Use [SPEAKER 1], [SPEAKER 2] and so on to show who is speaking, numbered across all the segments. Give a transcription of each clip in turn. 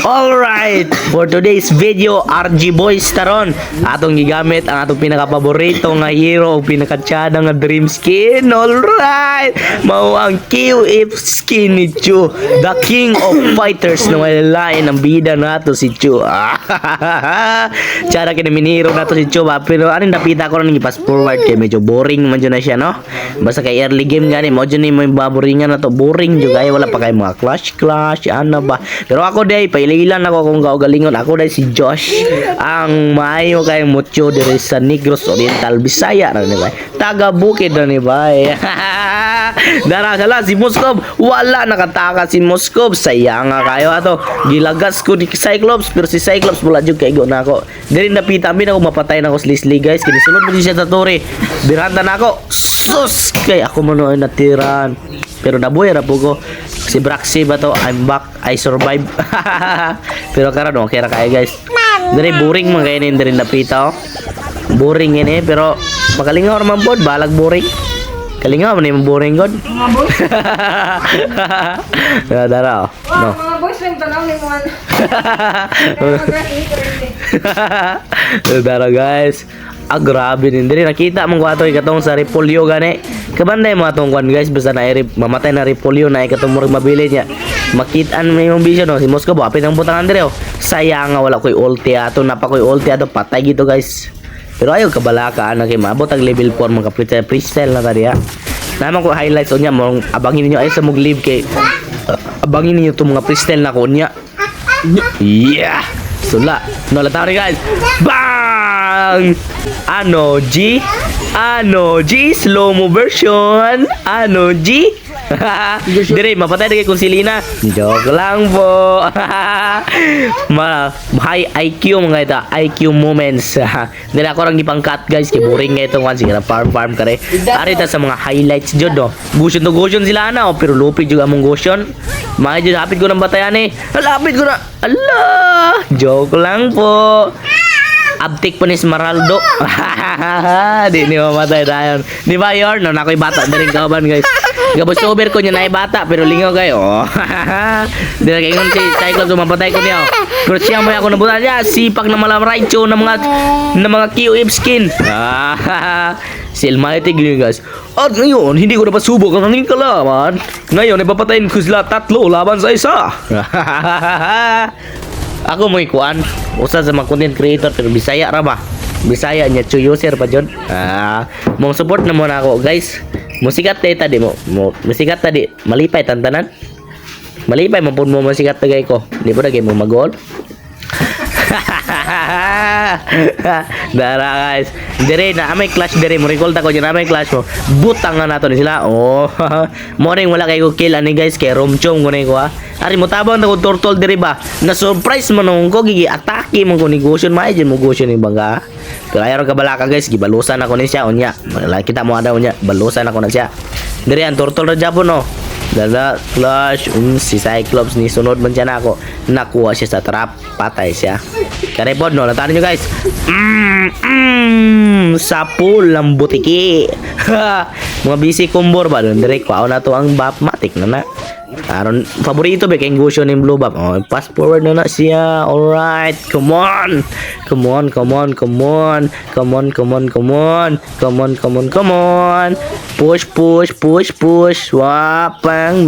[SPEAKER 1] Alright, for today's video, RG Boys taron. Atong gigamit ang atong pinaka-paborito nga hero o pinaka-tsyada nga dream skin. Alright, mao ang QF skin ni Chu, the king of fighters na walalain ang bida nato si Chu. Tsyada kini miniro nato si Chu ba, pero aning napita ko nang i-pass forward kay medyo boring man dyan na siya, no? Basta kay early game gani, mo dyan mo yung baboringan na to, boring dyan kaya wala pa kay mga clash, ano ba. Pero ako day, paililan ako kung kaugalingon. Ako day si Josh, ang maayo kay mucho diri sa Negros Oriental, Bisaya na ni ba? Taga Bukid na ni ba? Dara sala si Moskov, wala nakataka si Moskov. Sayang nga kayo ato. Gilagas ko ni Cyclops, pero si Cyclops wala jud kay go na ako. Diri napita mi na ako mapatay na ko si Leslie, guys. Kini sulod mo siya sa tore. Biranda na ako. Sus! Kay ako man ay natiran. Pero nabuhay ra po ko. Si Braxy ba to? I'm back. I survive. Pero karon okay ra kay guys. Diri boring man kay ni diri napita oh. Boring ini pero makalingaw man pod balag boring. Kalingaw man ni boring god.
[SPEAKER 2] Mga boys.
[SPEAKER 1] Dara oh. No.
[SPEAKER 2] Mga boys lang tanaw ni mo.
[SPEAKER 1] Dara guys. Grabe din diri nakita mong kwato ikatong sa repolyo gani. Kabanday mo atong kwan guys basta na mamatay na repolyo na ikatong murag mabili niya. Makitaan mo yung vision no si Moscow apit ang butangan diri oh. Sayang nga wala koy ulti ato napakoy ulti ato patay gito guys. Pero ayaw kabalaka na kay maabot ang level 4 mga freestyle na tadi ha. Naman ko highlights unya mo abangin niyo ay sa mog live kay abangin niyo to mga freestyle na ko unya. Yeah. Sula. No lataw ni guys. Bang! Ano G? Ano G? Slow mo version. Ano G? Dire mapatay dagay kung si Lina. Joke lang po. High IQ mga ito. IQ moments. Nila ko lang ipang-cut guys. Kaya boring nga itong one. Sige na farm ka rin. Arita sa mga highlights dyan no. Gusion to gusion sila na. Pero lupit juga mong gusion. Mga dyan hapit ko ng batayan eh. Lapit ko na. Allah. Joke lang po. Abtik pa ni Smaraldo. Di mamatay tayo. Di ba Yorn? No, nako'y bata na rin kauban guys. Gabos over ko niya na bata pero lingaw kayo. Di na kayo si Cyclops mapatay ko niya. Pero siya mo ako nabutan niya. Sipak na malamraicho ng mga QF skin. Si Almighty ganyan guys. At ngayon, hindi ko napasubok ang aking kalaban. Ngayon, ipapatayin ko sila 3 laban sa isa. Ako mo ikuan. Usa sa mga content creator pero Bisaya ra ba? Bisaya niya user pa jud. Mong support na mo na ako guys. Musikat tadi mo. Musikat tadi malipay tantanan. Malipay mo pud mo musikat tagay ko. Di ba dagay mo magol? Dara guys. Dire na amay clash dire mo recall ta ko na amay clash mo. Butang nga nato ni sila. Oh. Morning wala kay ko kill ani guys kay Romchong ko ko ha. Ari mo tabang ta ko turtle dire ba. Na surprise man ko gigi atake mo ko negosyo may mo negosyo ni bangga. Pero ayaw ka balaka guys gibalusan ako ni siya unya. Kita mo ada unya balusan ako na siya. Dire ang turtle ra Japon no. Dala clash si Cyclops ni sunod man siya na ako nakuha siya sa trap patay siya karepod no latahan nyo guys sapul ang butiki mga busy kumbor ba doon direct ko na to ang bap matik na aron paborito ba kay gusyo ni blue bap oh pass forward na siya alright come on push wap bang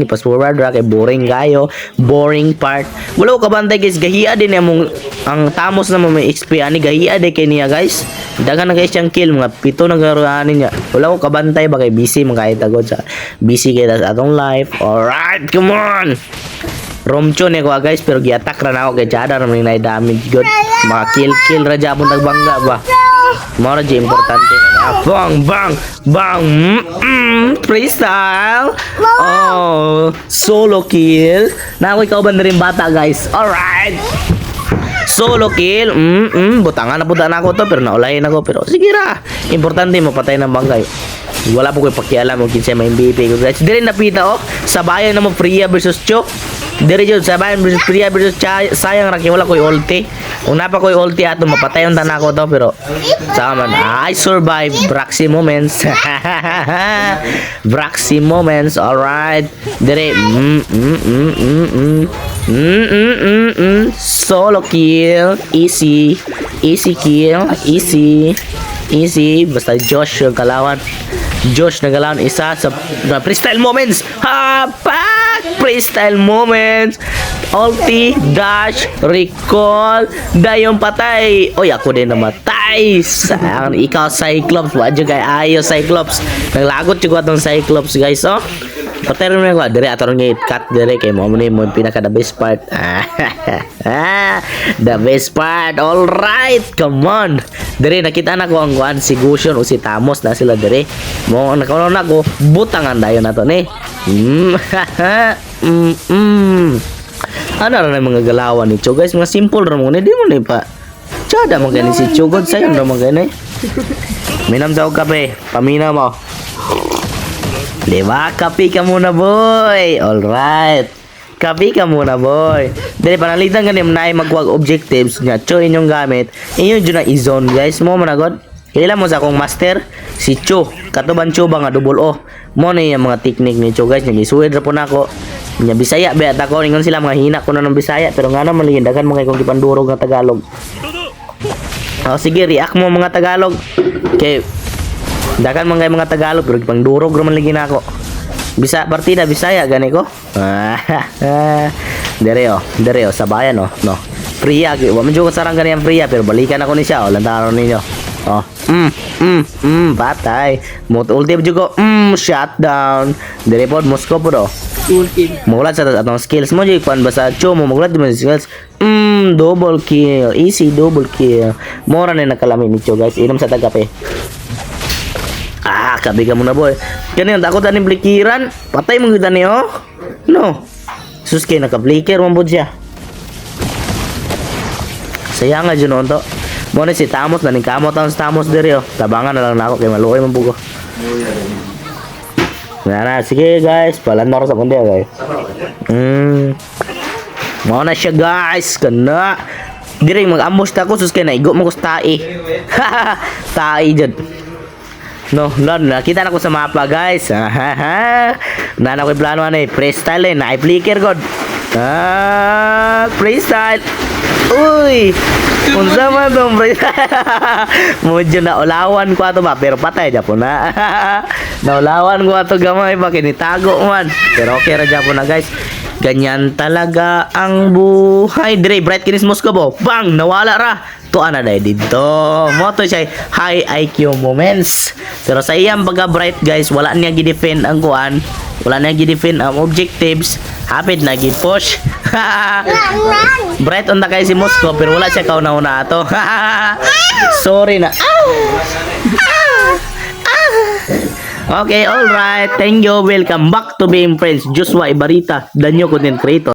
[SPEAKER 1] pass forward ra kay boring kayo boring part wala ko kabantay guys gahiya din among ang tamos na may XP ani gahiya de kay niya guys dagan na guys siyang kill mga 7 na garuan niya wala ko kabantay ba kay busy mga itagod sa busy kay sa atong life alright come on Romcho ni ko guys pero gi-attack ra na ako kay Jada ra may damage good mga kill ra jabon tagbangga ba mora di importante bang freestyle oh solo kill na ako ikaw ba na rin bata guys alright solo kill butangan na puta na ako to pero naulayin ako pero sige ra importante mapatay ng banggay wala po ko'y pakialam kung kinsa may MVP ko guys dire napita oh sabayan na mo Priya versus Cho dire jud sabayan versus Priya versus sayang ra kay wala ko'y ulti kung napa ko'y ulti ato mapatay ang tanan ko to pero sama man I survive Braxy moments Braxy moments alright dire Solo kill. Easy. Easy kill. Easy. Easy. Basta Josh yung kalawan. Josh nagalawan isa sa freestyle moments. Hapak! Freestyle moments. Ulti, dash, recall, dayong patay. Oy, ako din namatay. Sayang, ikaw Cyclops. Wadyo kay ayo Cyclops. Naglagot juga tong Cyclops guys, oh. Patero na ko, dire ato nga cut dire kay mo ni mo pinaka the best part. The best part. All right, come on. Dire nakita na ko ang kuan si Gusion o si Tamos na sila dire. Mo nakauna na ko butangan dayon nato ni. Ano rin ang mga galawan ni Cho guys, mga simple rin mo ni, di mo na pa tsada mo gani si Cho God, sayo rin mo gani. Minam daw kape, pamina mo. Diba, kape ka muna boy. Alright, kape ka muna boy. Dali panalitan ganim na ay magwag objectives nga Cho inyong gamit, inyo dyan na i-zone guys, mo managod. Kailan mo sa akong master, si Cho, katuban Cho ba nga double O. Mo na yung mga technique ni Cho guys, nag-isuwid ra po na ako. Nya Bisaya bet ako ningon sila mga hina ko na ng Bisaya pero nga naman dagan mga kung gipandurog nga Tagalog. Oh sige react mo mga Tagalog. Okay. Dagan mga Tagalog pero gipandurog ra man lagi nako. Bisa partida Bisaya gani ko. Dere sabayan oh. No. Priya wa man jud sarang gani ang Priya pero balikan ako ni siya oh lantaron ninyo. Oh. Patay. Mot ulti jud ko. Shutdown. Dere pod Moscow po do. Mugulat sa atong skills mo jay kwan basa Cho mo mugulat mo skills. Double kill, easy double kill. Mora na nakalami ni Cho guys. Inom sa tagape. Kabi ka muna boy. Kani ang takot ani blikiran. Patay mo gid ani oh. No. Sus kay naka-bliker man bud siya. Sayang nga jud to. Mo ni si Tamos na ning kamot ang Tamos diri oh. Tabangan na lang nako kay maluoy man bugo. Nah, sige guys, palandor sa kundi guys. Mau na siya guys, kana. Dire mag-ambush ta ko sus kay naigo mo ko sa tae. Tae jud. No, nakita na ko sa mapa guys. Na ko plano ani, freestyle na i-flicker god. Freestyle. Uy! Unsa man tong Mojo na ulawan ko ato ba pero patay japon na. Naulawan ko ato gamay ba kinitago man. Pero okay ra japon na guys. Ganyan talaga ang buhay. Dire bright kinis Moscow bo. Bang nawala ra. To ana dai dito. Mo to siya high IQ moments. Pero sa iyang baga bright guys, wala niya gi-defend ang kuan. Wala niya gi-defend ang objectives. Hapit na gi-push. Bright on ta kay si Moscow pero wala siya kauna-una ato. Sorry na. Okay, all right. Thank you. Welcome back to Being Friends. Joshua Ibarita, the new content creator.